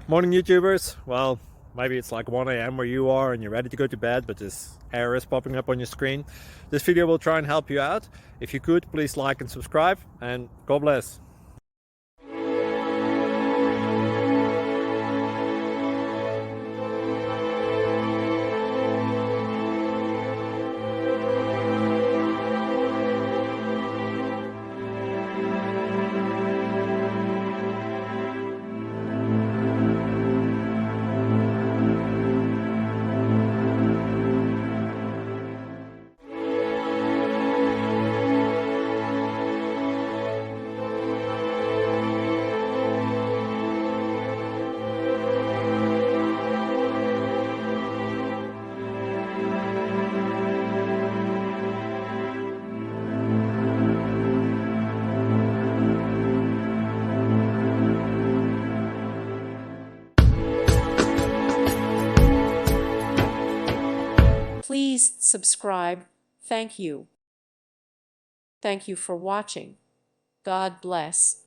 Morning YouTubers. Well, maybe it's like 1 a.m. where you are and you're ready to go to bed, but this error is popping up on your screen. This video will try and help you out. If you could, please like and subscribe, and God bless. Please subscribe. Thank you. Thank you for watching. God bless.